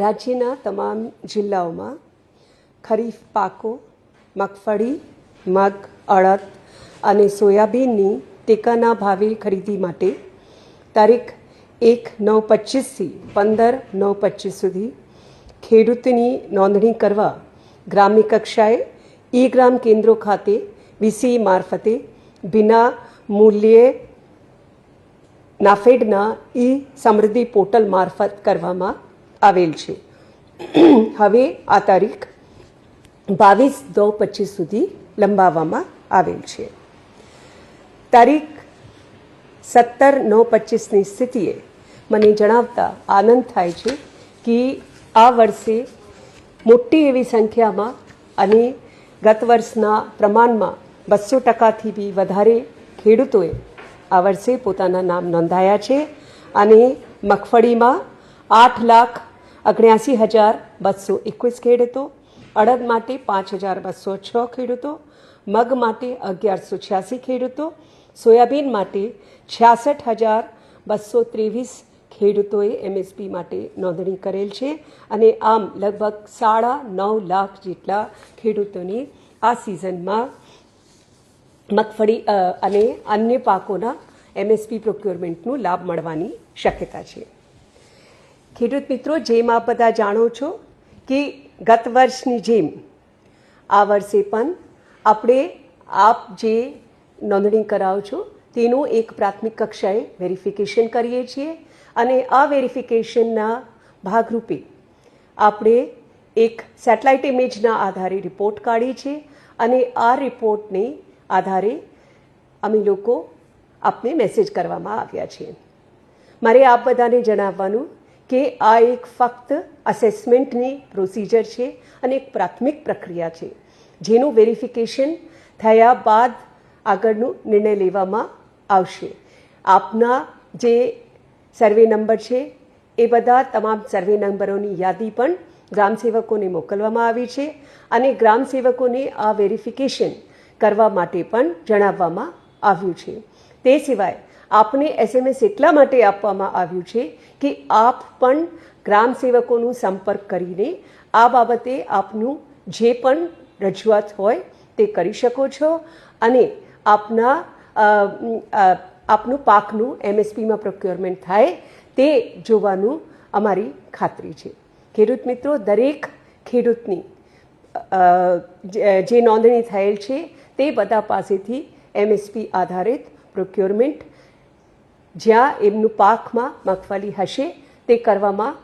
રાજ્યના તમામ જિલ્લાઓમાં ખરીફ પાકો મગફળી, મગ, અડદ અને સોયાબીનની ટેકાના ભાવે ખરીદી માટે તારીખ 1/9/25થી 15/9/25 સુધી ખેડૂતની નોંધણી કરવા ગ્રામ્ય કક્ષાએ ઈ-ગ્રામ કેન્દ્રો ખાતે વીસી મારફતે વિના મૂલ્યે નાફેડના ઈ સમૃદ્ધિ પોર્ટલ મારફત કરવામાં આવેલ છે. હવે આ તારીખ 22/9/25 સુધી લંબાવવામાં આવેલ છે. તારીખ 17/9/25ની સ્થિતિએ મને જણાવતા આનંદ થાય છે કે આ વર્ષે મોટી એવી સંખ્યામાં અને ગત વર્ષના પ્રમાણમાં 200%થી બી વધારે ખેડૂતોએ આ વર્ષે પોતાના નામ નોંધાયા છે અને મગફળીમાં 8,79,221 ખેડૂતો, અડદ માટે 5,206 ખેડૂતો, મગ માટે 1,186 ખેડૂતો, સોયાબીન માટે 66,223 ખેડૂતોએ એમએસપી માટે નોંધણી કરેલ છે અને આમ લગભગ 9.5 લાખ જેટલા ખેડૂતોની આ સિઝનમાં મગફળી અને અન્ય પાકોના એમએસપી પ્રોક્યોરમેન્ટનો લાભ મળવાની શક્યતા છે. ખેડૂત મિત્રો, જેમ આપ બધા જાણો છો કે ગત વર્ષની જેમ આ વર્ષે પણ આપણે આપ જે નોંધણી કરાવો છો તેનું એક પ્રાથમિક કક્ષાએ વેરિફિકેશન કરીએ છીએ અને આ વેરિફિકેશનના ભાગરૂપે આપણે એક સેટેલાઇટ ઇમેજના આધારે રિપોર્ટ કાઢી છે અને આ રિપોર્ટને આધારે અમે લોકો આપને મેસેજ કરવામાં આવ્યા છે. મારે આપ બધાને જણાવવાનું કે આ એક ફક્ત અસેસમેન્ટની પ્રોસિજર છે અને એક પ્રાથમિક પ્રક્રિયા છે જેનું વેરિફિકેશન થયા બાદ આગળનો નિર્ણય લેવામાં આવશે. આપના જે સર્વે નંબર છે એ બધા તમામ સર્વે નંબરોની યાદી પણ ગ્રામસેવકોને મોકલવામાં આવી છે અને ગ્રામસેવકોને આ વેરિફિકેશન કરવા માટે પણ જણાવવામાં આવ્યું છે. તે સિવાય આપને એસએમએસ એટલા માટે આપવામાં આવ્યું છે કે આપ પણ ગ્રામસેવકોનો સંપર્ક કરીને આ બાબતે આપનું જે પણ રજૂઆત હોય તે કરી શકો છો અને આપનું પાકનું એમએસપીમાં પ્રોક્યોરમેન્ટ થાય તે જોવાનું અમારી ખાતરી છે. ખેડૂત મિત્રો, દરેક ખેડૂતની જે નોંધણી થયેલ છે તે બધા પાસેથી એમએસપી આધારિત પ્રોક્યોરમેન્ટ જ્યાં એમનું પાકમાં મગફળી હશે તે કરવામાં